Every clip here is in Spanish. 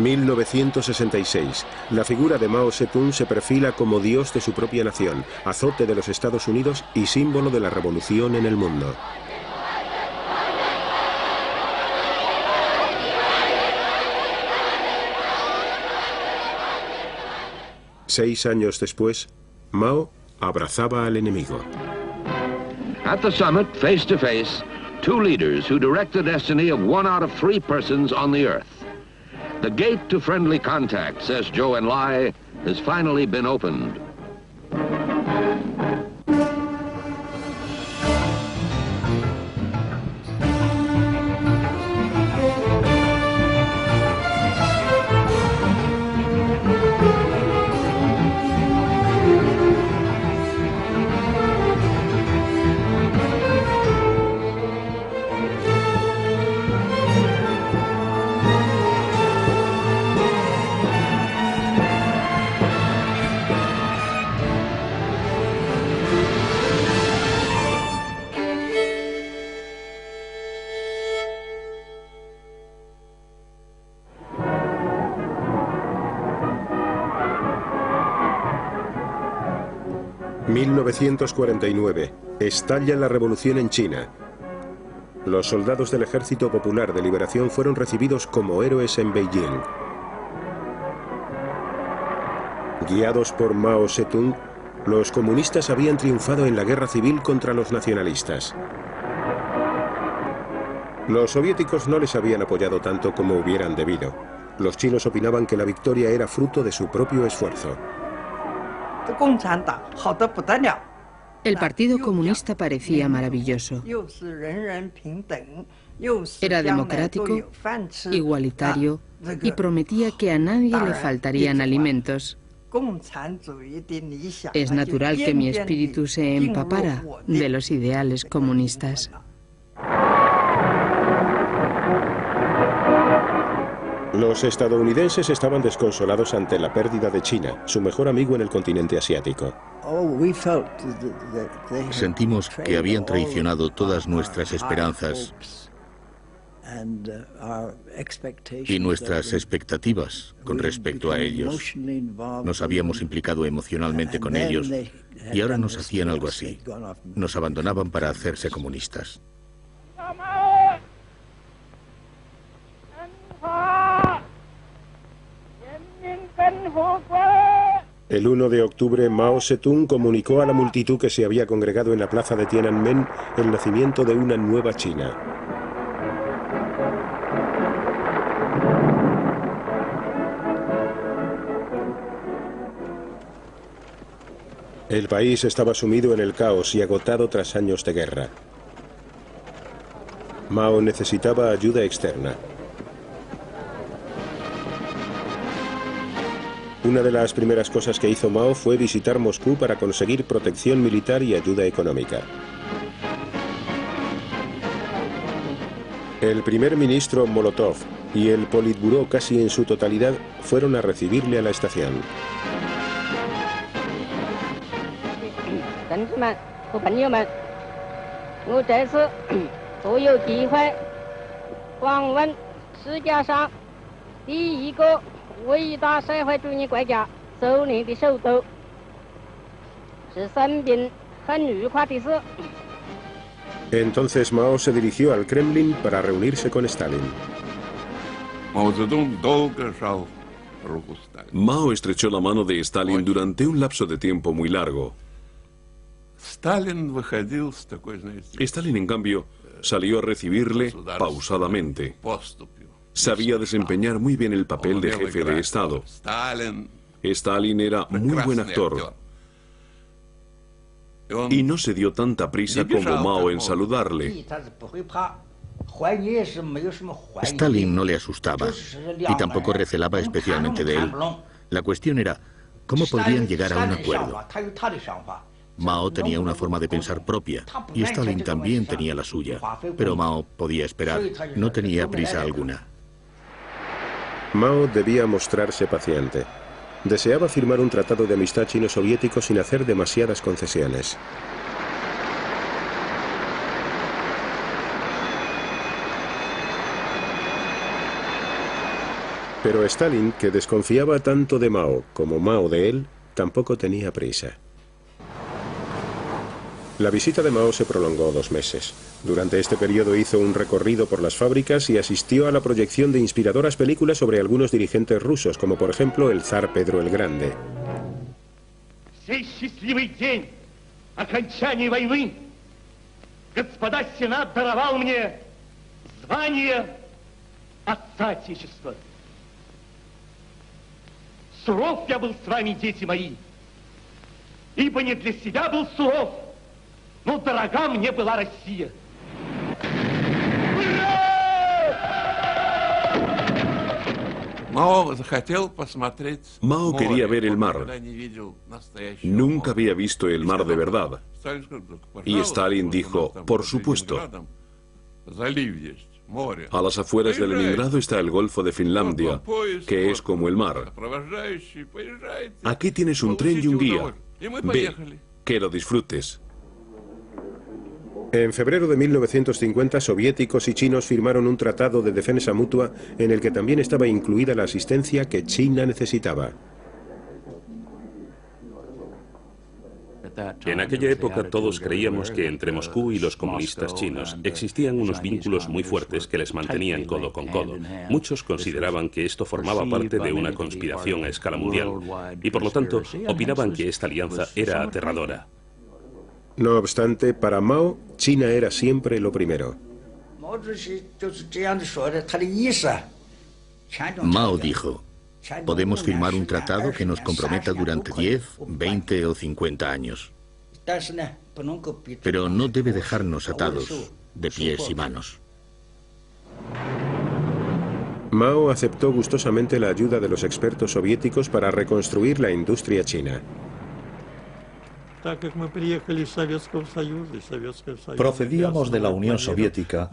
1966. La figura de Mao Zedong se perfila como dios de su propia nación, azote de los Estados Unidos y símbolo de la revolución en el mundo. Seis años después, Mao abrazaba al enemigo. At the summit, face to face, two leaders who direct the destiny of 1 out of 3 persons on the earth. The gate to friendly contact, says Zhou Enlai, has finally been opened. En 1949, estalla la revolución en China. Los soldados del Ejército Popular de Liberación fueron recibidos como héroes en Beijing. Guiados por Mao Zedong, los comunistas habían triunfado en la guerra civil contra los nacionalistas. Los soviéticos no les habían apoyado tanto como hubieran debido. Los chinos opinaban que la victoria era fruto de su propio esfuerzo. El Partido Comunista parecía maravilloso. Era democrático, igualitario y prometía que a nadie le faltarían alimentos. Es natural que mi espíritu se empapara de los ideales comunistas. Los estadounidenses estaban desconsolados ante la pérdida de China, su mejor amigo en el continente asiático. Sentimos que habían traicionado todas nuestras esperanzas y nuestras expectativas con respecto a ellos. Nos habíamos implicado emocionalmente con ellos y ahora nos hacían algo así. Nos abandonaban para hacerse comunistas. El 1 de octubre, Mao Zedong comunicó a la multitud que se había congregado en la plaza de Tiananmen el nacimiento de una nueva China. El país estaba sumido en el caos y agotado tras años de guerra. Mao necesitaba ayuda externa. Una de las primeras cosas que hizo Mao fue visitar Moscú para conseguir protección militar y ayuda económica. El primer ministro Molotov y el Politburó casi en su totalidad fueron a recibirle a la estación. Entonces Mao se dirigió al Kremlin para reunirse con Stalin. Mao estrechó la mano de Stalin durante un lapso de tiempo muy largo. Stalin, en cambio, salió a recibirle pausadamente. Sabía desempeñar muy bien el papel de jefe de Estado. Stalin era muy buen actor. Y no se dio tanta prisa como Mao en saludarle. Stalin no le asustaba y tampoco recelaba especialmente de él. La cuestión era, ¿cómo podrían llegar a un acuerdo? Mao tenía una forma de pensar propia y Stalin también tenía la suya, pero Mao podía esperar, no tenía prisa alguna. Mao debía mostrarse paciente. Deseaba firmar un tratado de amistad chino-soviético sin hacer demasiadas concesiones. Pero Stalin, que desconfiaba tanto de Mao como Mao de él, tampoco tenía prisa. La visita de Mao se prolongó 2 meses. Durante este periodo hizo un recorrido por las fábricas y asistió a la proyección de inspiradoras películas sobre algunos dirigentes rusos, como por ejemplo el zar Pedro el Grande. Суров я был с вами, дети мои, ибо не для себя был суров, но дорога мне была Россия. Mao quería ver el mar. Nunca había visto el mar de verdad. Y Stalin dijo, por supuesto. A las afueras de Leningrado está el Golfo de Finlandia, que es como el mar. Aquí tienes un tren y un guía. Ve, que lo disfrutes. En febrero de 1950, soviéticos y chinos firmaron un tratado de defensa mutua en el que también estaba incluida la asistencia que China necesitaba. En aquella época todos creíamos que entre Moscú y los comunistas chinos existían unos vínculos muy fuertes que les mantenían codo con codo. Muchos consideraban que esto formaba parte de una conspiración a escala mundial y por lo tanto opinaban que esta alianza era aterradora. No obstante, para Mao, China era siempre lo primero. Mao dijo: podemos firmar un tratado que nos comprometa durante 10, 20 o 50 años. Pero no debe dejarnos atados de pies y manos. Mao aceptó gustosamente la ayuda de los expertos soviéticos para reconstruir la industria china. Procedíamos de la Unión Soviética,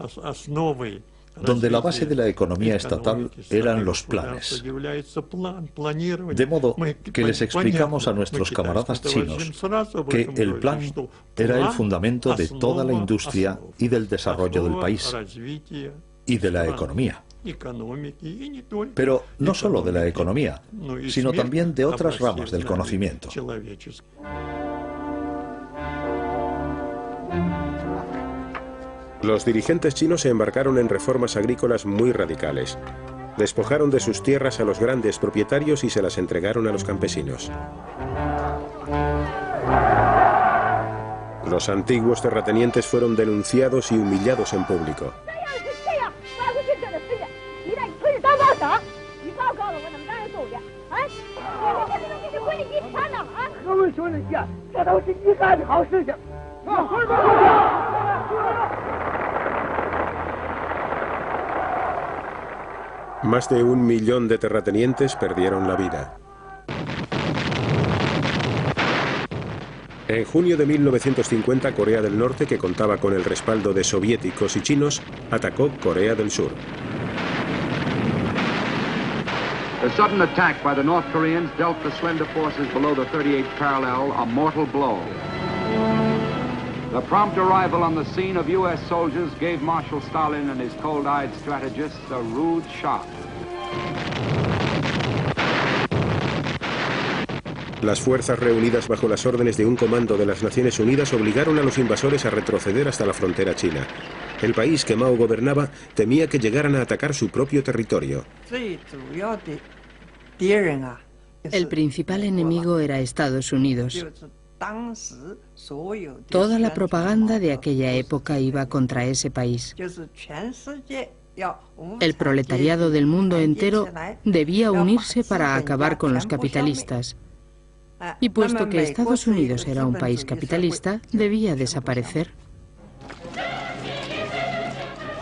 donde la base de la economía estatal eran los planes. De modo que les explicamos a nuestros camaradas chinos que el plan era el fundamento de toda la industria y del desarrollo del país y de la economía. Pero no solo de la economía, sino también de otras ramas del conocimiento. Los dirigentes chinos se embarcaron en reformas agrícolas muy radicales. Despojaron de sus tierras a los grandes propietarios y se las entregaron a los campesinos. Los antiguos terratenientes fueron denunciados y humillados en público. Más de 1 millón de terratenientes perdieron la vida. En junio de 1950, Corea del Norte, que contaba con el respaldo de soviéticos y chinos, atacó Corea del Sur. The sudden attack by the North Koreans dealt the slender forces below the 38th parallel a mortal blow. The prompt arrival on the scene of U.S. soldiers gave Marshal Stalin and his cold-eyed strategists a rude shock. Las fuerzas reunidas bajo las órdenes de un comando de las Naciones Unidas obligaron a los invasores a retroceder hasta la frontera china. El país que Mao gobernaba temía que llegaran a atacar su propio territorio. El principal enemigo era Estados Unidos. Toda la propaganda de aquella época iba contra ese país. El proletariado del mundo entero debía unirse para acabar con los capitalistas. Y puesto que Estados Unidos era un país capitalista, debía desaparecer.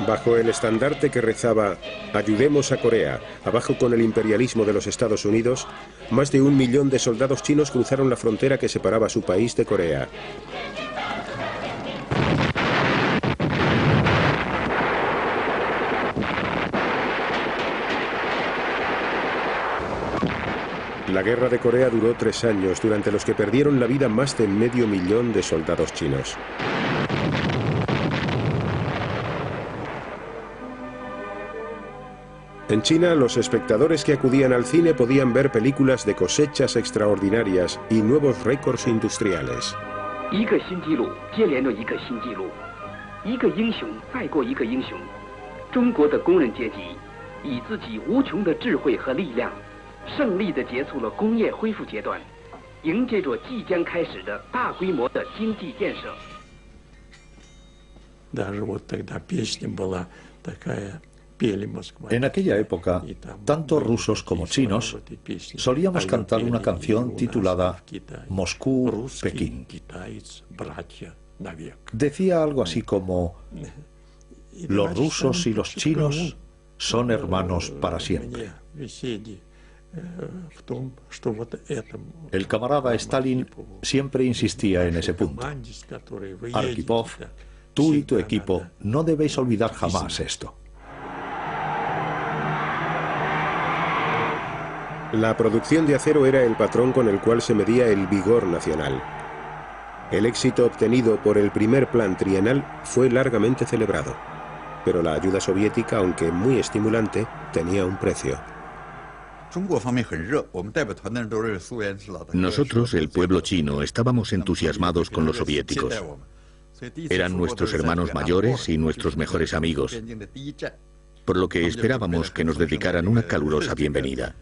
Bajo el estandarte que rezaba «Ayudemos a Corea», abajo con el imperialismo de los Estados Unidos, más de 1 millón de soldados chinos cruzaron la frontera que separaba su país de Corea. La guerra de Corea duró 3 años, durante los que perdieron la vida más de 500.000 de soldados chinos. En China, los espectadores que acudían al cine podían ver películas de cosechas extraordinarias y nuevos récords industriales. En aquella época, tanto rusos como chinos solíamos cantar una canción titulada Moscú-Pekín. Decía algo así como: los rusos y los chinos son hermanos para siempre. El camarada Stalin siempre insistía en ese punto. Arkhipov, tú y tu equipo no debéis olvidar jamás esto. La producción de acero era el patrón con el cual se medía el vigor nacional. El éxito obtenido por el primer plan trienal fue largamente celebrado, pero la ayuda soviética, aunque muy estimulante, tenía un precio. Nosotros, el pueblo chino, estábamos entusiasmados con los soviéticos. Eran nuestros hermanos mayores y nuestros mejores amigos, por lo que esperábamos que nos dedicaran una calurosa bienvenida.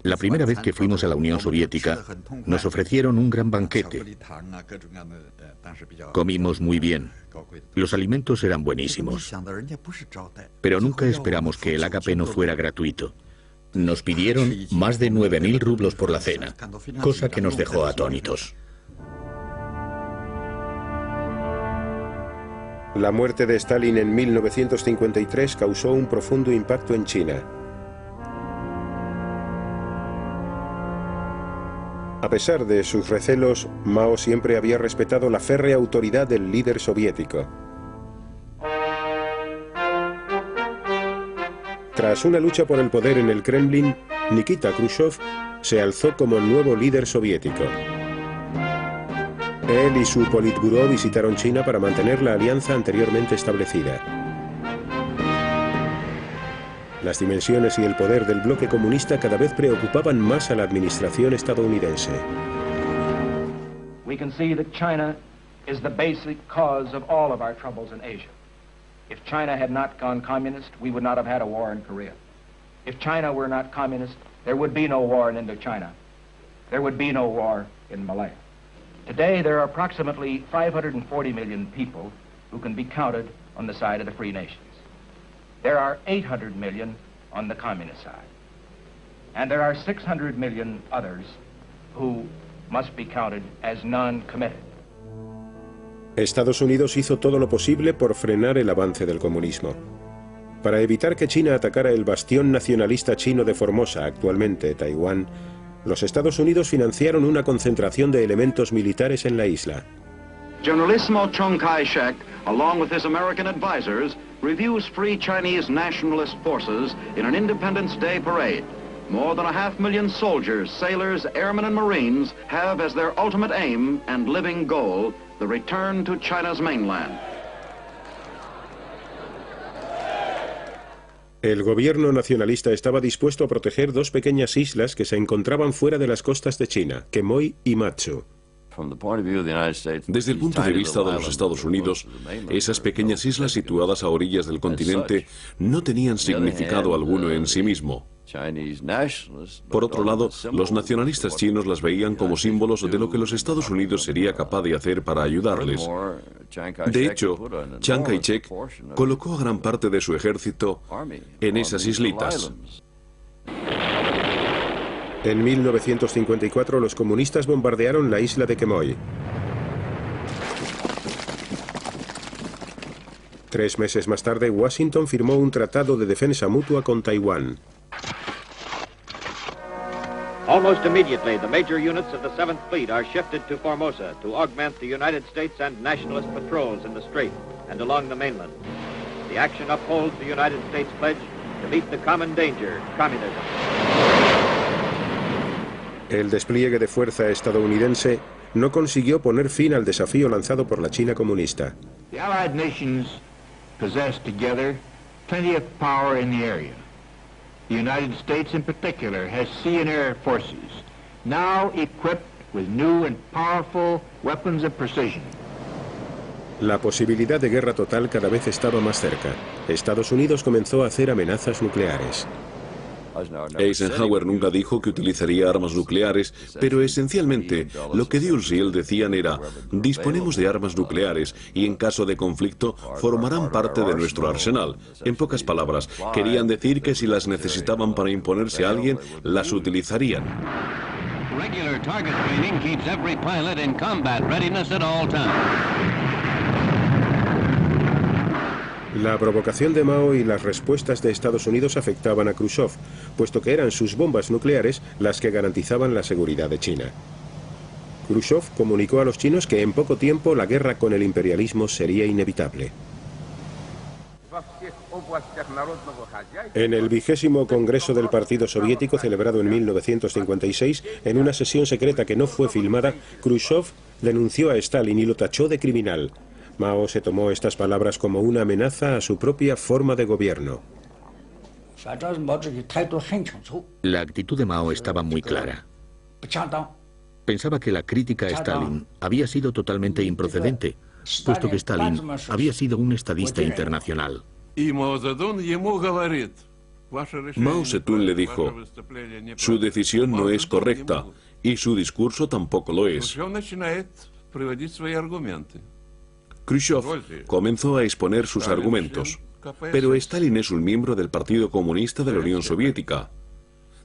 La primera vez que fuimos a la Unión Soviética, nos ofrecieron un gran banquete. Comimos muy bien. Los alimentos eran buenísimos. Pero nunca esperamos que el ágape no fuera gratuito. Nos pidieron más de 9.000 rublos por la cena, cosa que nos dejó atónitos. La muerte de Stalin en 1953 causó un profundo impacto en China. A pesar de sus recelos, Mao siempre había respetado la férrea autoridad del líder soviético. Tras una lucha por el poder en el Kremlin, Nikita Khrushchev se alzó como el nuevo líder soviético. Él y su Politburó visitaron China para mantener la alianza anteriormente establecida. Las dimensiones y el poder del bloque comunista cada vez preocupaban más a la administración estadounidense. We can see that China is the basic cause of all of our troubles in Asia. If China had not gone communist, we would not have had a war in Korea. If China were not communist, there would be no war in Indochina. There would be no war in Malaya. Today, there are approximately 540 million people who can be counted on the side of the free nations. There are 800 million on the communist side. And there are 600 million others who must be counted as non-committed. Estados Unidos hizo todo lo posible por frenar el avance del comunismo. Para evitar que China atacara el bastión nacionalista chino de Formosa, actualmente Taiwán, los Estados Unidos financiaron una concentración de elementos militares en la isla. Generalissimo Chiang Kai-shek, along with his American advisors, reviews Free Chinese nationalist forces in an Independence Day parade. More than 500,000 soldiers, sailors, airmen and marines have as their ultimate aim and living goal the return to China's mainland. El gobierno nacionalista estaba dispuesto a proteger dos pequeñas islas que se encontraban fuera de las costas de China, Quemoy y Matsu. Desde el punto de vista de los Estados Unidos, esas pequeñas islas situadas a orillas del continente no tenían significado alguno en sí mismo. Por otro lado, los nacionalistas chinos las veían como símbolos de lo que los Estados Unidos sería capaz de hacer para ayudarles. De hecho, Chiang Kai-shek colocó a gran parte de su ejército en esas islitas. En 1954 los comunistas bombardearon la isla de Quemoy. 3 meses más tarde, Washington firmó un tratado de defensa mutua con Taiwán. Almost immediately, the major units of the 7th Fleet are shifted to Formosa to augment the United States and nationalist patrols in the Strait and along the mainland. The action upholds the United States pledge to meet the common danger, communism. El despliegue de fuerza estadounidense no consiguió poner fin al desafío lanzado por la China comunista. The Allied nations possess together plenty of power in the area. The United States in particular has sea and air forces, now equipped with new and powerful weapons of precision. La posibilidad de guerra total cada vez estaba más cerca. Estados Unidos comenzó a hacer amenazas nucleares. Eisenhower nunca dijo que utilizaría armas nucleares, pero esencialmente lo que Dulles y él decían era: disponemos de armas nucleares y en caso de conflicto formarán parte de nuestro arsenal. En pocas palabras, querían decir que si las necesitaban para imponerse a alguien, las utilizarían. Regular target training keeps every pilot in combat readiness at all times. La provocación de Mao y las respuestas de Estados Unidos afectaban a Khrushchev, puesto que eran sus bombas nucleares las que garantizaban la seguridad de China. Khrushchev comunicó a los chinos que en poco tiempo la guerra con el imperialismo sería inevitable. En el 20º Congreso del Partido Soviético, celebrado en 1956, en una sesión secreta que no fue filmada, Khrushchev denunció a Stalin y lo tachó de criminal. Mao se tomó estas palabras como una amenaza a su propia forma de gobierno. La actitud de Mao estaba muy clara. Pensaba que la crítica a Stalin había sido totalmente improcedente, puesto que Stalin había sido un estadista internacional. Mao Zedong le dijo: su decisión no es correcta y su discurso tampoco lo es. Khrushchev comenzó a exponer sus argumentos, pero Stalin es un miembro del Partido Comunista de la Unión Soviética.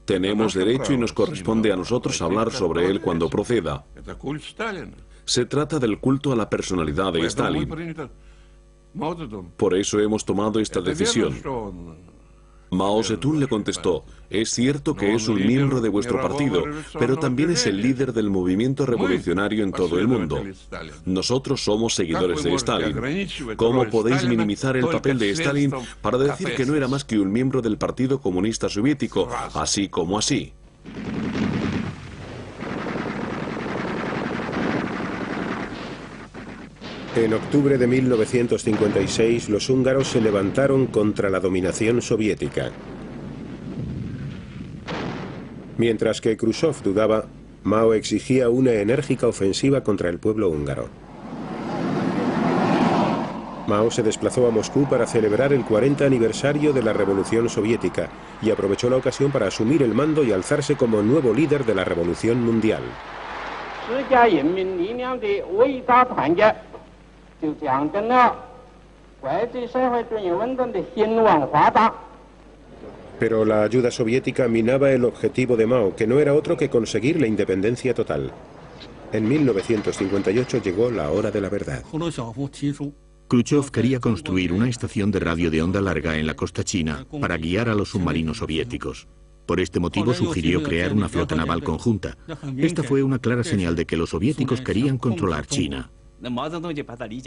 Tenemos derecho y nos corresponde a nosotros hablar sobre él cuando proceda. Se trata del culto a la personalidad de Stalin. Por eso hemos tomado esta decisión. Mao Zedong le contestó: es cierto que es un miembro de vuestro partido, pero también es el líder del movimiento revolucionario en todo el mundo. Nosotros somos seguidores de Stalin. ¿Cómo podéis minimizar el papel de Stalin para decir que no era más que un miembro del Partido Comunista Soviético, así como así? En octubre de 1956, los húngaros se levantaron contra la dominación soviética. Mientras que Khrushchev dudaba, Mao exigía una enérgica ofensiva contra el pueblo húngaro. Mao se desplazó a Moscú para celebrar el 40 aniversario de la Revolución Soviética y aprovechó la ocasión para asumir el mando y alzarse como nuevo líder de la Revolución Mundial. Pero la ayuda soviética minaba el objetivo de Mao, que no era otro que conseguir la independencia total. En 1958 llegó la hora de la verdad. Khrushchev quería construir una estación de radio de onda larga en la costa china para guiar a los submarinos soviéticos. Por este motivo sugirió crear una flota naval conjunta. Esta fue una clara señal de que los soviéticos querían controlar China.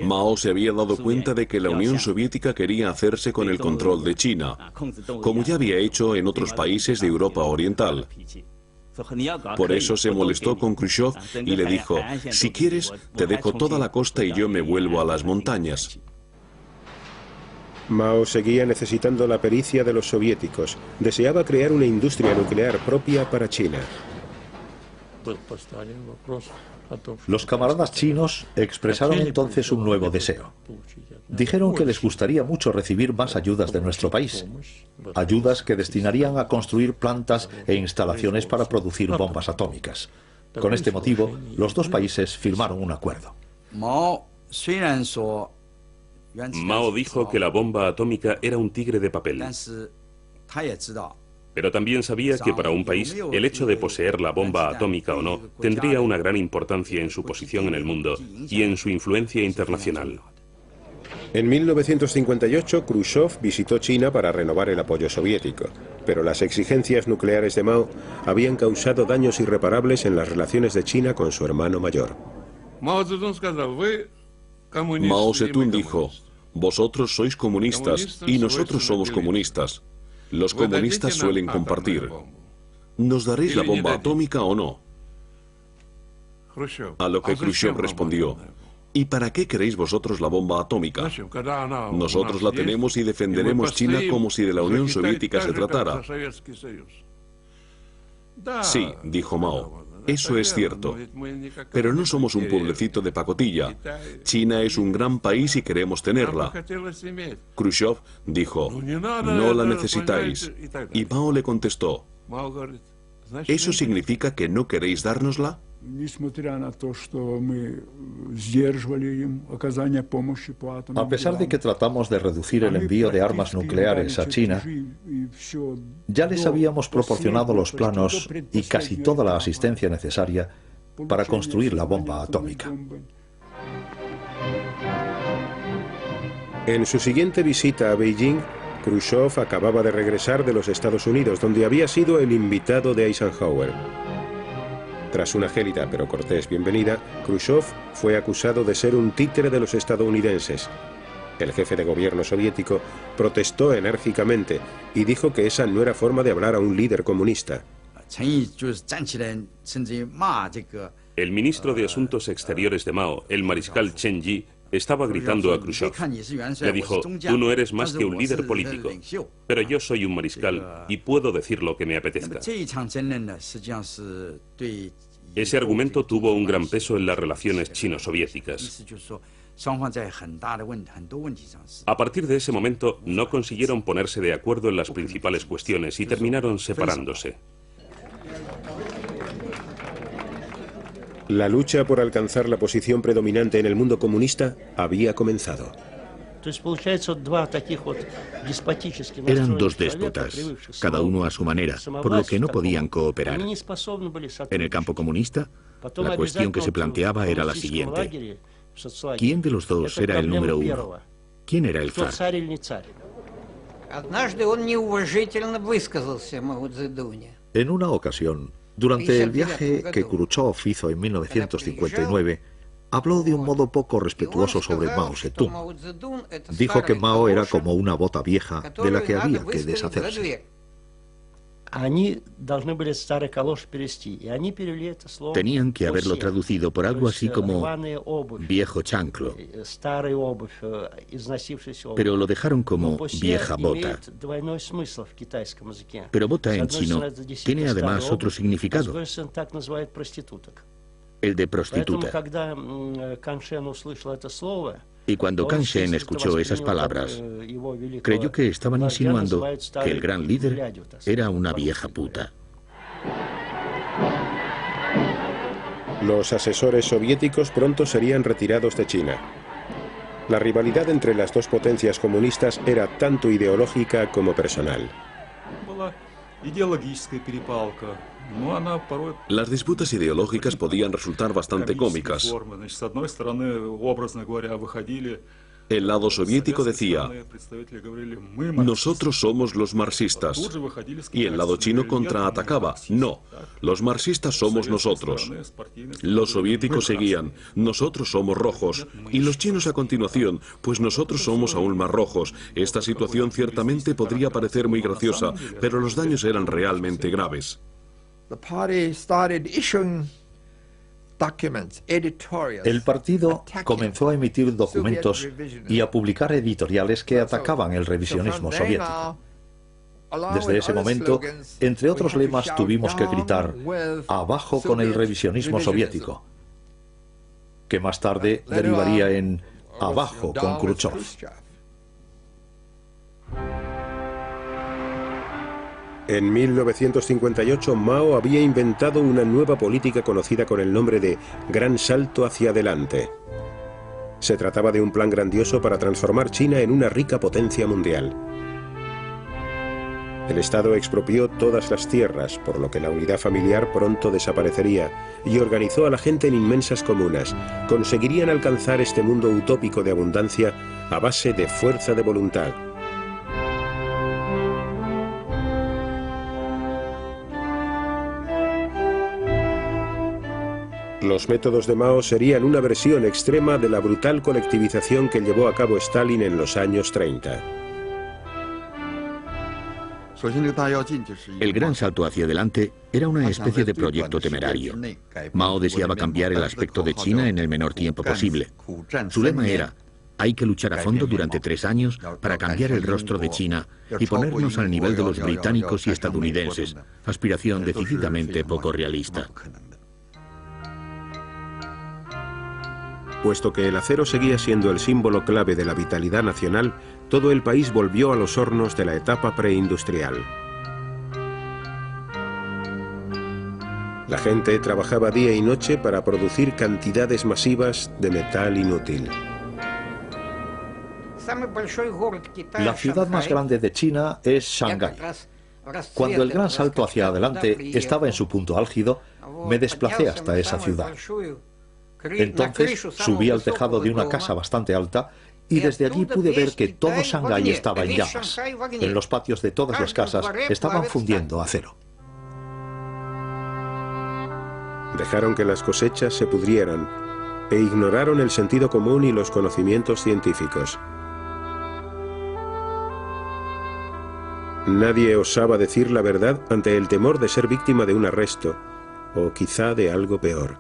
Mao se había dado cuenta de que la Unión Soviética quería hacerse con el control de China, como ya había hecho en otros países de Europa Oriental. Por eso se molestó con Khrushchev y le dijo: si quieres, te dejo toda la costa y yo me vuelvo a las montañas. Mao seguía necesitando la pericia de los soviéticos. Deseaba crear una industria nuclear propia para China. Los camaradas chinos expresaron entonces un nuevo deseo. Dijeron que les gustaría mucho recibir más ayudas de nuestro país, ayudas que destinarían a construir plantas e instalaciones para producir bombas atómicas. Con este motivo, los dos países firmaron un acuerdo. Mao dijo que la bomba atómica era un tigre de papel. Pero también sabía que para un país el hecho de poseer la bomba atómica o no tendría una gran importancia en su posición en el mundo y en su influencia internacional. En 1958, Khrushchev visitó China para renovar el apoyo soviético, pero las exigencias nucleares de Mao habían causado daños irreparables en las relaciones de China con su hermano mayor. Mao Zedong dijo: vosotros sois comunistas y nosotros somos comunistas. Los comunistas suelen compartir. ¿Nos daréis la bomba atómica o no? A lo que Khrushchev respondió: ¿Y para qué queréis vosotros la bomba atómica? Nosotros la tenemos y defenderemos China como si de la Unión Soviética se tratara. Sí, dijo Mao, eso es cierto. Pero no somos un pueblecito de pacotilla. China es un gran país y queremos tenerla. Khrushchev dijo, no la necesitáis. Y Mao le contestó, ¿eso significa que no queréis dárnosla? A pesar de que tratamos de reducir el envío de armas nucleares a China, ya les habíamos proporcionado los planos y casi toda la asistencia necesaria para construir la bomba atómica. En su siguiente visita a Beijing, Khrushchev acababa de regresar de los Estados Unidos, donde había sido el invitado de Eisenhower. Tras una gélida pero cortés bienvenida, Khrushchev fue acusado de ser un títere de los estadounidenses. El jefe de gobierno soviético protestó enérgicamente y dijo que esa no era forma de hablar a un líder comunista. El ministro de Asuntos Exteriores de Mao, el mariscal Chen Yi, estaba gritando a Khrushchev. Le dijo, tú no eres más que un líder político, pero yo soy un mariscal y puedo decir lo que me apetezca. Ese argumento tuvo un gran peso en las relaciones chino-soviéticas. A partir de ese momento no consiguieron ponerse de acuerdo en las principales cuestiones y terminaron separándose. La lucha por alcanzar la posición predominante en el mundo comunista había comenzado. Eran dos déspotas, cada uno a su manera, por lo que no podían cooperar. En el campo comunista, la cuestión que se planteaba era la siguiente. ¿Quién de los dos era el número uno? ¿Quién era el zar? En una ocasión, durante el viaje que Khrushchev hizo en 1959, habló de un modo poco respetuoso sobre Mao Zedong. Dijo que Mao era como una bota vieja de la que había que deshacerse. Tenían que haberlo traducido por algo así como viejo chanclo, pero lo dejaron como vieja bota. Pero bota en chino tiene además otro significado, el de prostituta. Y cuando Kang Shen escuchó esas palabras, creyó que estaban insinuando que el gran líder era una vieja puta. Los asesores soviéticos pronto serían retirados de China. La rivalidad entre las dos potencias comunistas era tanto ideológica como personal. Las disputas ideológicas podían resultar bastante cómicas. El lado soviético decía, nosotros somos los marxistas. Y el lado chino contraatacaba, no, los marxistas somos nosotros. Los soviéticos seguían, nosotros somos rojos. Y los chinos a continuación, pues nosotros somos aún más rojos. Esta situación ciertamente podría parecer muy graciosa, pero los daños eran realmente graves. El partido comenzó a emitir documentos y a publicar editoriales que atacaban el revisionismo soviético. Desde ese momento, entre otros lemas, tuvimos que gritar «Abajo con el revisionismo soviético», que más tarde derivaría en «Abajo con Khrushchev». En 1958, Mao había inventado una nueva política conocida con el nombre de Gran Salto hacia adelante. Se trataba de un plan grandioso para transformar China en una rica potencia mundial. El Estado expropió todas las tierras, por lo que la unidad familiar pronto desaparecería, y organizó a la gente en inmensas comunas. Conseguirían alcanzar este mundo utópico de abundancia a base de fuerza de voluntad. Los métodos de Mao serían una versión extrema de la brutal colectivización que llevó a cabo Stalin en los años 30. El gran salto hacia adelante era una especie de proyecto temerario. Mao deseaba cambiar el aspecto de China en el menor tiempo posible. Su lema era: hay que luchar a fondo durante 3 años para cambiar el rostro de China y ponernos al nivel de los británicos y estadounidenses, aspiración decididamente poco realista. Puesto que el acero seguía siendo el símbolo clave de la vitalidad nacional, todo el país volvió a los hornos de la etapa preindustrial. La gente trabajaba día y noche para producir cantidades masivas de metal inútil. La ciudad más grande de China es Shanghái. Cuando el gran salto hacia adelante estaba en su punto álgido, me desplacé hasta esa ciudad. Entonces subí al tejado de una casa bastante alta y desde allí pude ver que todo Shanghái estaba en llamas. En los patios de todas las casas estaban fundiendo acero. Dejaron que las cosechas se pudrieran e ignoraron el sentido común y los conocimientos científicos. Nadie osaba decir la verdad ante el temor de ser víctima de un arresto, o quizá de algo peor.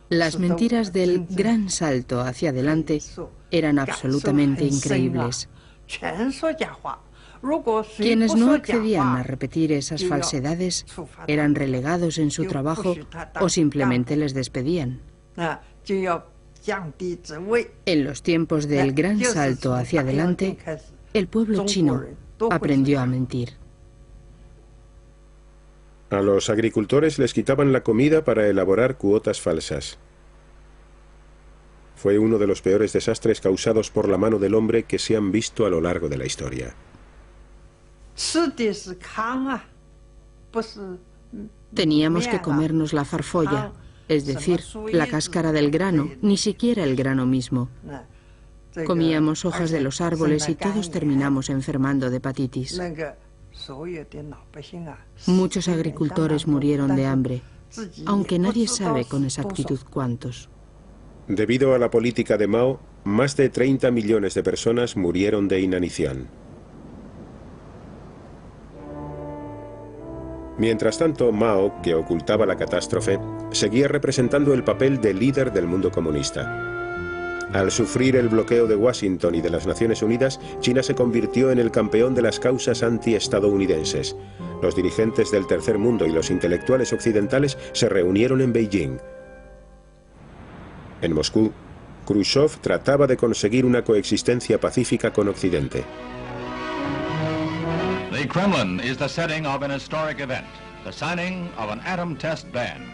Las mentiras del gran salto hacia adelante eran absolutamente increíbles. Quienes no accedían a repetir esas falsedades eran relegados en su trabajo o simplemente les despedían. En los tiempos del gran salto hacia adelante, el pueblo chino aprendió a mentir. A los agricultores les quitaban la comida para elaborar cuotas falsas. Fue uno de los peores desastres causados por la mano del hombre que se han visto a lo largo de la historia. Teníamos que comernos la farfolla, es decir, la cáscara del grano, ni siquiera el grano mismo. Comíamos hojas de los árboles y todos terminamos enfermando de hepatitis. Muchos agricultores murieron de hambre, aunque nadie sabe con exactitud cuántos. Debido a la política de Mao, más de 30 millones de personas murieron de inanición. Mientras tanto, Mao, que ocultaba la catástrofe, seguía representando el papel de líder del mundo comunista. Al sufrir el bloqueo de Washington y de las Naciones Unidas, China se convirtió en el campeón de las causas anti-estadounidenses. Los dirigentes del tercer mundo y los intelectuales occidentales se reunieron en Beijing. En Moscú, Khrushchev trataba de conseguir una coexistencia pacífica con Occidente. The Kremlin is the setting of an historic event, the signing of an atom test ban.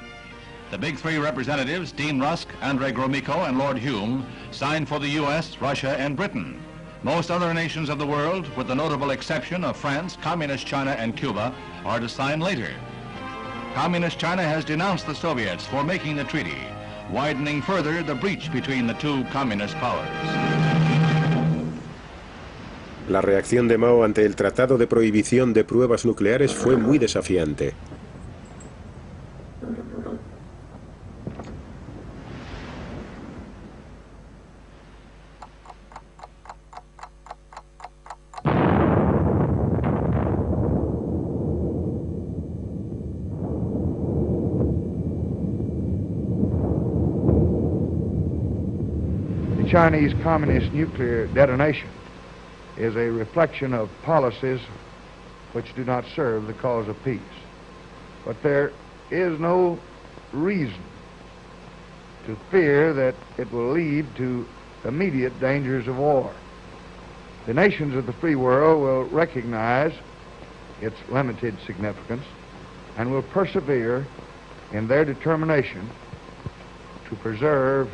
The big three representatives, Dean Rusk, Andrei Gromyko, and Lord Hume, signed for the US, Russia, and Britain. Most other nations of the world, with the notable exception of France, Communist China, and Cuba, are to sign later. Communist China has denounced the Soviets for making the treaty, widening further the breach between the two communist powers. La reacción de Mao ante el Tratado de Prohibición de Pruebas Nucleares fue muy desafiante. The Chinese Communist nuclear detonation is a reflection of policies which do not serve the cause of peace. But there is no reason to fear that it will lead to immediate dangers of war. The nations of the free world will recognize its limited significance and will persevere in their determination to preserve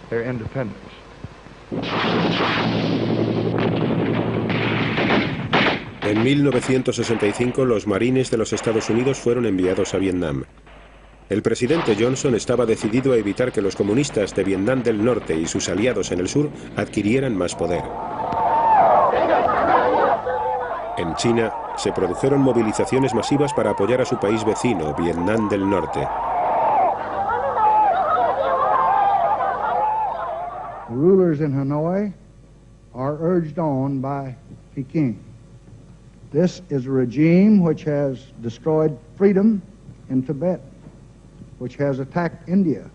their independence. En 1965, los marines de los Estados Unidos fueron enviados a Vietnam. El presidente Johnson estaba decidido a evitar que los comunistas de Vietnam del Norte y sus aliados en el sur adquirieran más poder. En China, se produjeron movilizaciones masivas para apoyar a su país vecino, Vietnam del Norte. The rulers in Hanoi are urged on by Peking. This is a regime which has destroyed freedom in Tibet, which has attacked India,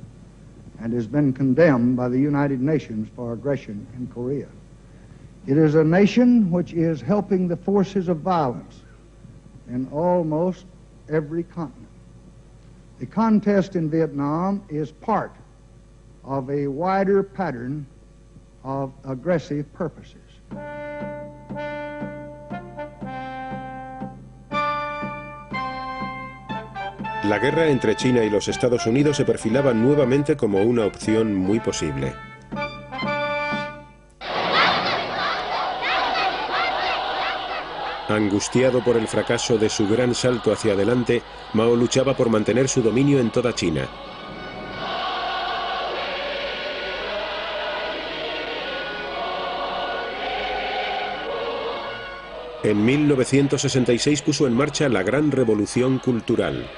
and has been condemned by the United Nations for aggression in Korea. It is a nation which is helping the forces of violence in almost every continent. The contest in Vietnam is part of a wider pattern of aggressive purposes. La guerra entre China y los Estados Unidos se perfilaba nuevamente como una opción muy posible. Angustiado por el fracaso de su gran salto hacia adelante, Mao luchaba por mantener su dominio en toda China. En 1966 puso en marcha la Gran Revolución Cultural.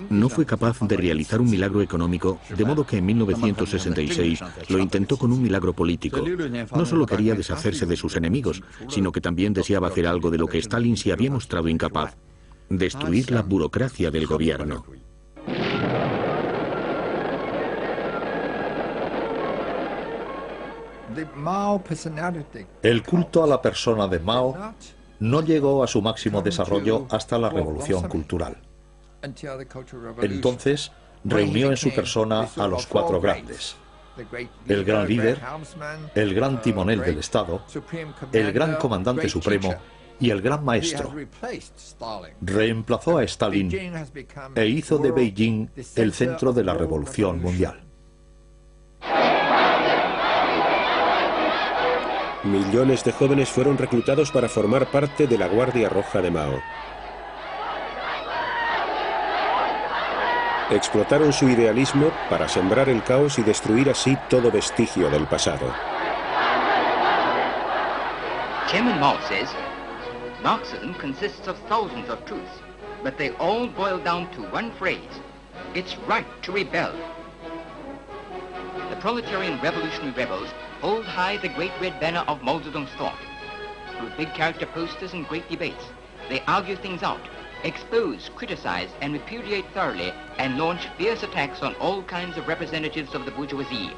No fue capaz de realizar un milagro económico, de modo que en 1966 lo intentó con un milagro político. No solo quería deshacerse de sus enemigos, sino que también deseaba hacer algo de lo que Stalin se había mostrado incapaz: destruir la burocracia del gobierno. El culto a la persona de Mao no llegó a su máximo desarrollo hasta la Revolución Cultural. Entonces reunió en su persona a los cuatro grandes: el gran líder, el gran timonel del Estado, el gran comandante supremo y el gran maestro. Reemplazó a Stalin e hizo de Beijing el centro de la revolución mundial. Millones de jóvenes fueron reclutados para formar parte de la Guardia Roja de Mao. Explotaron su idealismo para sembrar el caos y destruir así todo vestigio del pasado. Chairman Mao says, Marxism consists of thousands of truths, but they all boil down to one phrase: it's right to rebel. The proletarian revolutionary rebels hold high the great red banner of Mao Zedong's thought. Through big character posters and great debates, they argue things out, expose, criticize, and repudiate thoroughly, and launch fierce attacks on all kinds of representatives of the bourgeoisie.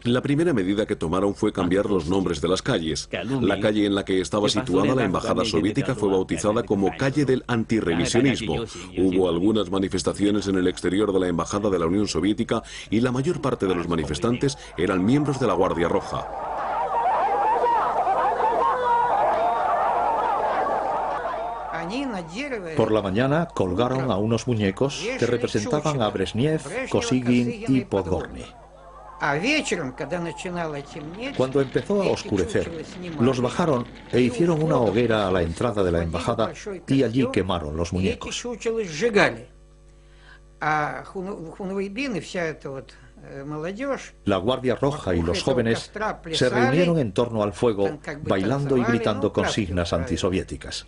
La primera medida que tomaron fue cambiar los nombres de las calles. La calle en la que estaba situada la embajada soviética fue bautizada como Calle del Antirrevisionismo. Hubo algunas manifestaciones en el exterior de la embajada de la Unión Soviética y la mayor parte de los manifestantes eran miembros de la Guardia Roja. Por la mañana colgaron a unos muñecos que representaban a Brezhnev, Kosygin y Podgorny. Cuando empezó a oscurecer, los bajaron e hicieron una hoguera a la entrada de la embajada y allí quemaron los muñecos. La Guardia Roja y los jóvenes se reunieron en torno al fuego, bailando y gritando consignas antisoviéticas.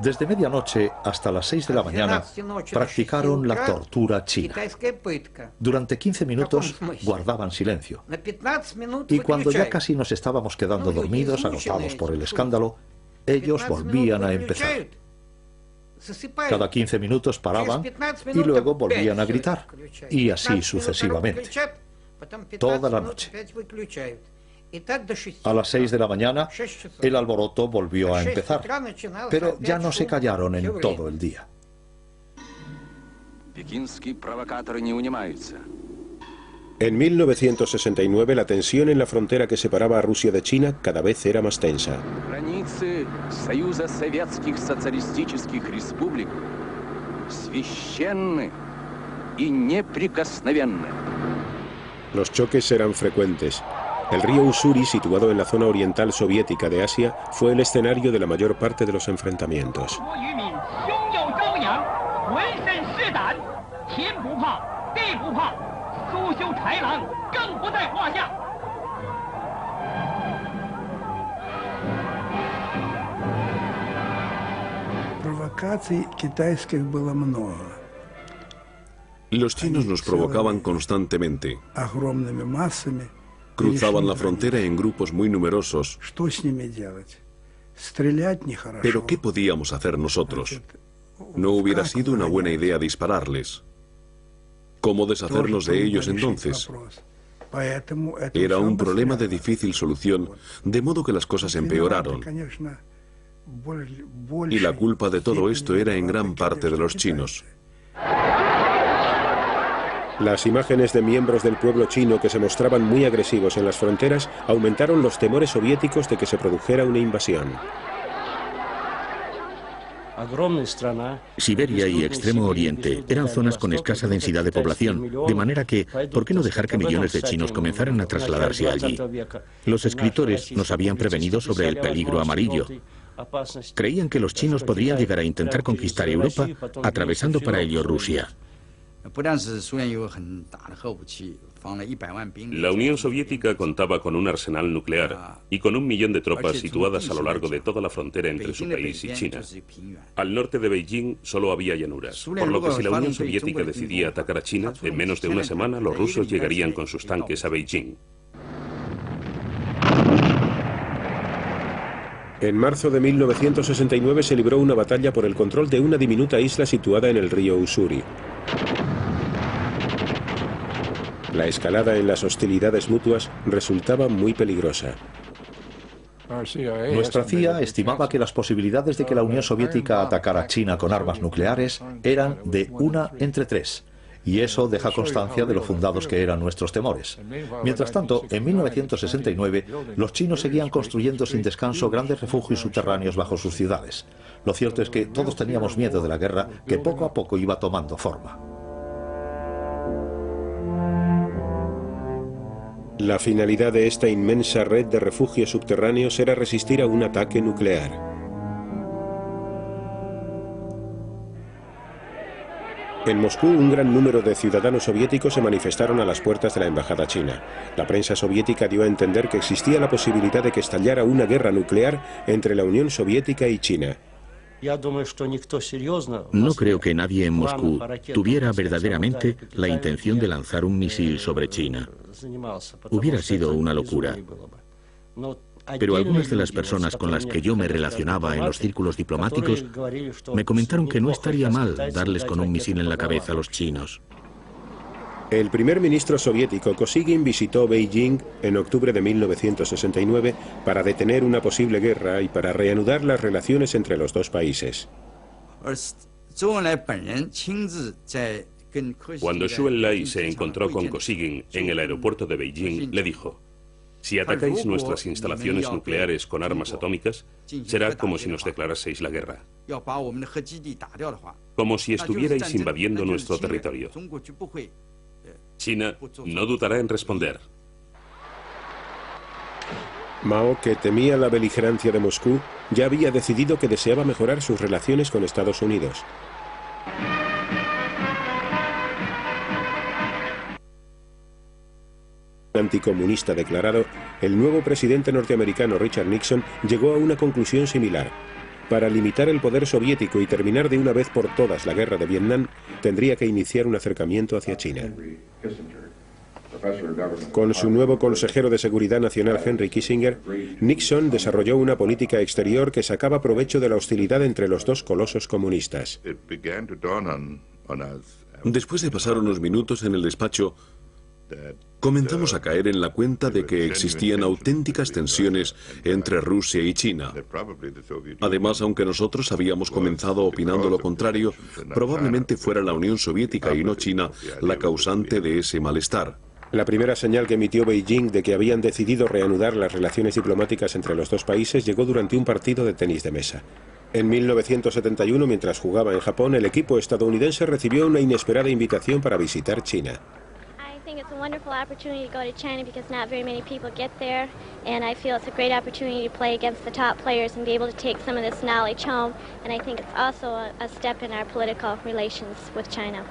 Desde medianoche hasta las 6 de la mañana practicaron la tortura china. Durante 15 minutos guardaban silencio. Y cuando ya casi nos estábamos quedando dormidos, agotados por el escándalo, ellos volvían a empezar. Cada 15 minutos paraban y luego volvían a gritar, y así sucesivamente, toda la noche. A las 6 de la mañana, el alboroto volvió a empezar, pero ya no se callaron en todo el día. En 1969, la tensión en la frontera que separaba a Rusia de China cada vez era más tensa. Los choques eran frecuentes. El río Ussuri, situado en la zona oriental soviética de Asia, fue el escenario de la mayor parte de los enfrentamientos. Los chinos nos provocaban constantemente. Cruzaban la frontera en grupos muy numerosos. Pero ¿qué podíamos hacer nosotros? No hubiera sido una buena idea dispararles. ¿Cómo deshacernos de ellos entonces? Era un problema de difícil solución, de modo que las cosas empeoraron. Y la culpa de todo esto era en gran parte de los chinos. Las imágenes de miembros del pueblo chino que se mostraban muy agresivos en las fronteras aumentaron los temores soviéticos de que se produjera una invasión. Siberia y Extremo Oriente eran zonas con escasa densidad de población, de manera que, ¿por qué no dejar que millones de chinos comenzaran a trasladarse allí? Los escritores nos habían prevenido sobre el peligro amarillo. Creían que los chinos podrían llegar a intentar conquistar Europa, atravesando para ello Rusia. La Unión Soviética contaba con un arsenal nuclear y con 1 millón de tropas situadas a lo largo de toda la frontera entre su país y China. Al norte de Beijing solo había llanuras, por lo que si la Unión Soviética decidía atacar a China, en menos de una semana los rusos llegarían con sus tanques a Beijing. En marzo de 1969 se libró una batalla por el control de una diminuta isla situada en el río Ussuri. La escalada en las hostilidades mutuas resultaba muy peligrosa. Nuestra CIA estimaba que las posibilidades de que la Unión Soviética atacara a China con armas nucleares eran de 1 entre 3. Y eso deja constancia de lo fundados que eran nuestros temores. Mientras tanto, en 1969, los chinos seguían construyendo sin descanso grandes refugios subterráneos bajo sus ciudades. Lo cierto es que todos teníamos miedo de la guerra, que poco a poco iba tomando forma. La finalidad de esta inmensa red de refugios subterráneos era resistir a un ataque nuclear. En Moscú, un gran número de ciudadanos soviéticos se manifestaron a las puertas de la embajada china. La prensa soviética dio a entender que existía la posibilidad de que estallara una guerra nuclear entre la Unión Soviética y China. No creo que nadie en Moscú tuviera verdaderamente la intención de lanzar un misil sobre China. Hubiera sido una locura. Pero algunas de las personas con las que yo me relacionaba en los círculos diplomáticos me comentaron que no estaría mal darles con un misil en la cabeza a los chinos. El primer ministro soviético Kosygin visitó Beijing en octubre de 1969 para detener una posible guerra y para reanudar las relaciones entre los dos países. Cuando Zhou Enlai se encontró con Kosygin en el aeropuerto de Beijing, le dijo: si atacáis nuestras instalaciones nucleares con armas atómicas, será como si nos declaraseis la guerra. Como si estuvierais invadiendo nuestro territorio. China no dudará en responder. Mao, que temía la beligerancia de Moscú, ya había decidido que deseaba mejorar sus relaciones con Estados Unidos. Anticomunista declarado, el nuevo presidente norteamericano Richard Nixon llegó a una conclusión similar. Para limitar el poder soviético y terminar de una vez por todas la guerra de Vietnam, tendría que iniciar un acercamiento hacia China. Con su nuevo consejero de Seguridad Nacional, Henry Kissinger, Nixon desarrolló una política exterior que sacaba provecho de la hostilidad entre los dos colosos comunistas. Después de pasar unos minutos en el despacho, comenzamos a caer en la cuenta de que existían auténticas tensiones entre Rusia y China. Además, aunque nosotros habíamos comenzado opinando lo contrario, probablemente fuera la Unión Soviética y no China la causante de ese malestar. La primera señal que emitió Beijing de que habían decidido reanudar las relaciones diplomáticas entre los dos países llegó durante un partido de tenis de mesa. En 1971, mientras jugaba en Japón, el equipo estadounidense recibió una inesperada invitación para visitar China. I think it's a wonderful opportunity to go to China because not very many people get there, and I feel it's a great opportunity to play against the top players and be able to take some of this knowledge home, and I think it's also a step in our political relations with China.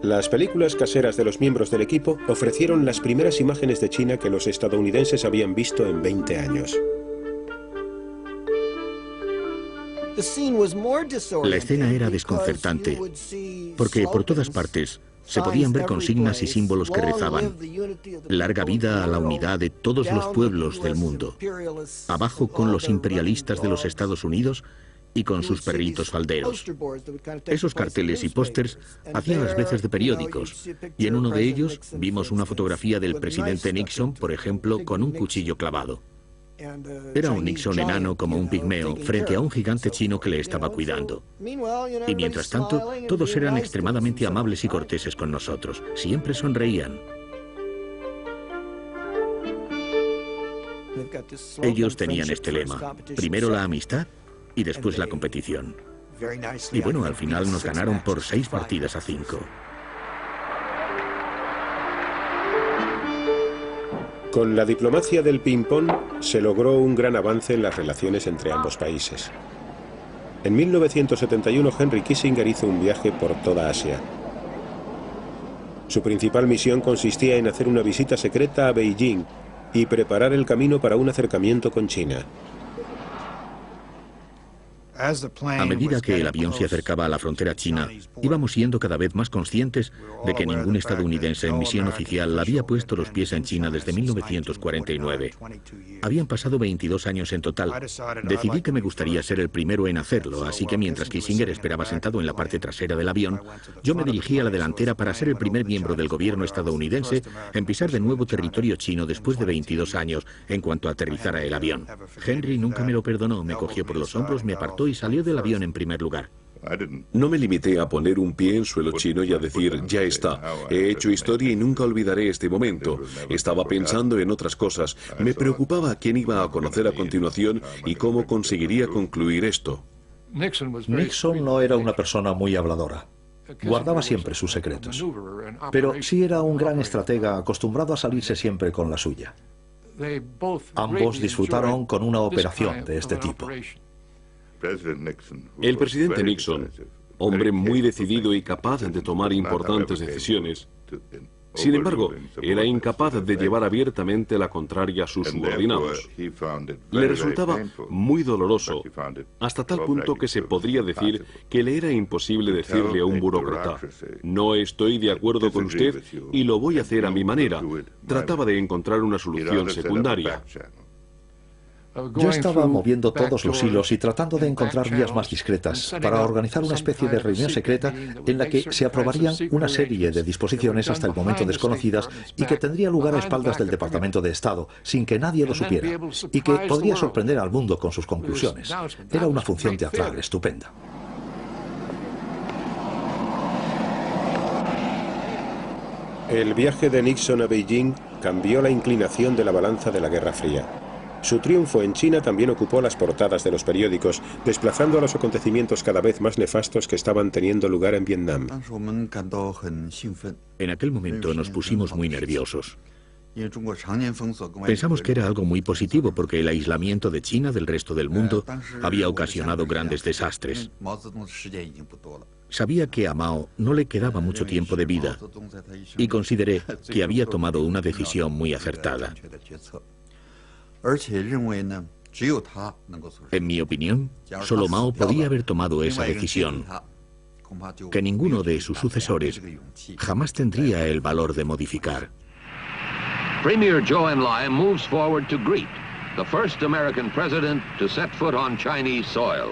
Las películas caseras de los miembros del equipo ofrecieron las primeras imágenes de China que los estadounidenses habían visto en 20 años. La escena era desconcertante, porque por todas partes se podían ver consignas y símbolos que rezaban: larga vida a la unidad de todos los pueblos del mundo. Abajo con los imperialistas de los Estados Unidos y con sus perritos falderos. Esos carteles y pósters hacían las veces de periódicos, y en uno de ellos vimos una fotografía del presidente Nixon, por ejemplo, con un cuchillo clavado. Era un Nixon enano como un pigmeo frente a un gigante chino que le estaba cuidando. Y mientras tanto, todos eran extremadamente amables y corteses con nosotros. Siempre sonreían. Ellos tenían este lema: primero la amistad y después la competición. Y bueno, al final nos ganaron por 6 partidas a 5. Con la diplomacia del ping-pong se logró un gran avance en las relaciones entre ambos países. En 1971 Henry Kissinger hizo un viaje por toda Asia. Su principal misión consistía en hacer una visita secreta a Beijing y preparar el camino para un acercamiento con China. A medida que el avión se acercaba a la frontera china, íbamos siendo cada vez más conscientes de que ningún estadounidense en misión oficial había puesto los pies en China desde 1949. Habían pasado 22 años en total. Decidí que me gustaría ser el primero en hacerlo, así que mientras Kissinger esperaba sentado en la parte trasera del avión, yo me dirigí a la delantera para ser el primer miembro del gobierno estadounidense en pisar de nuevo territorio chino después de 22 años, en cuanto aterrizara el avión. Henry nunca me lo perdonó, me cogió por los hombros, me apartó y salió del avión en primer lugar. No me limité a poner un pie en suelo chino y a decir, ya está, he hecho historia y nunca olvidaré este momento. Estaba pensando en otras cosas. Me preocupaba quién iba a conocer a continuación y cómo conseguiría concluir esto. Nixon no era una persona muy habladora. Guardaba siempre sus secretos. Pero sí era un gran estratega acostumbrado a salirse siempre con la suya. Ambos disfrutaron con una operación de este tipo. El presidente Nixon, hombre muy decidido y capaz de tomar importantes decisiones, sin embargo, era incapaz de llevar abiertamente la contraria a sus subordinados. Le resultaba muy doloroso, hasta tal punto que se podría decir que le era imposible decirle a un burócrata: no estoy de acuerdo con usted y lo voy a hacer a mi manera. Trataba de encontrar una solución secundaria. Yo estaba moviendo todos los hilos y tratando de encontrar vías más discretas para organizar una especie de reunión secreta en la que se aprobarían una serie de disposiciones hasta el momento desconocidas y que tendría lugar a espaldas del Departamento de Estado, sin que nadie lo supiera, y que podría sorprender al mundo con sus conclusiones. Era una función teatral estupenda. El viaje de Nixon a Beijing cambió la inclinación de la balanza de la Guerra Fría. Su triunfo en China también ocupó las portadas de los periódicos, desplazando a los acontecimientos cada vez más nefastos que estaban teniendo lugar en Vietnam. En aquel momento nos pusimos muy nerviosos. Pensamos que era algo muy positivo porque el aislamiento de China del resto del mundo había ocasionado grandes desastres. Sabía que a Mao no le quedaba mucho tiempo de vida y consideré que había tomado una decisión muy acertada. En mi opinión, solo Mao podía haber tomado esa decisión, que ninguno de sus sucesores jamás tendría el valor de modificar. Premier Zhou Enlai moves forward to greet the first American president to set foot on Chinese soil.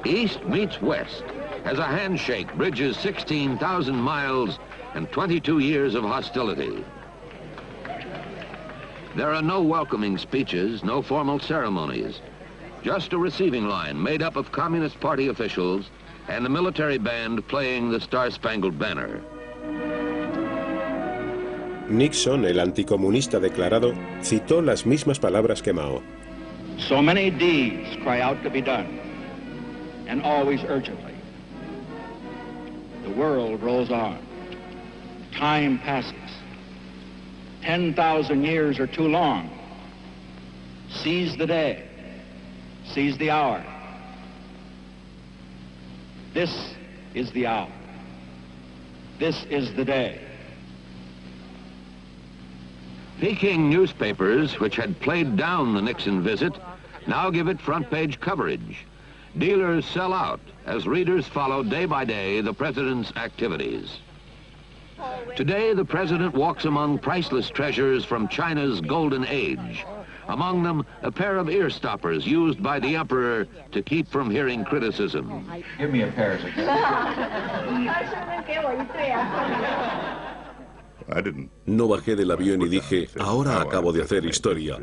East meets West as a handshake bridges 16,000 miles and 22 years of hostility. There are no welcoming speeches, no formal ceremonies, just a receiving line made up of Communist Party officials and a military band playing the Star-Spangled Banner. Nixon, el anticomunista declarado, citó las mismas palabras que Mao. So many deeds cry out to be done, and always urgently. The world rolls on. Time passes. 10,000 years are too long. Seize the day. Seize the hour. This is the hour. This is the day. Peking newspapers, which had played down the Nixon visit, now give it front-page coverage. Dealers sell out as readers follow day by day the president's activities. Today, the president walks among priceless treasures from China's golden age. Among them, a pair of ear stoppers used by the emperor to keep from hearing criticism. Give me a pair as a gift. No bajé del avión y dije, ahora acabo de hacer historia.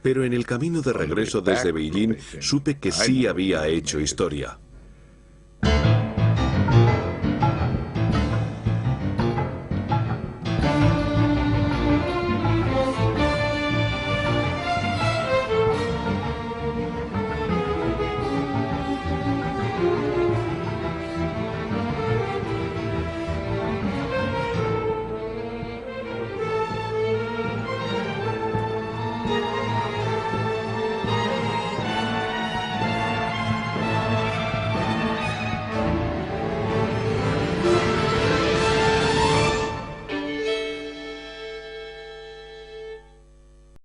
Pero en el camino de regreso desde Beijing supe que sí había hecho historia.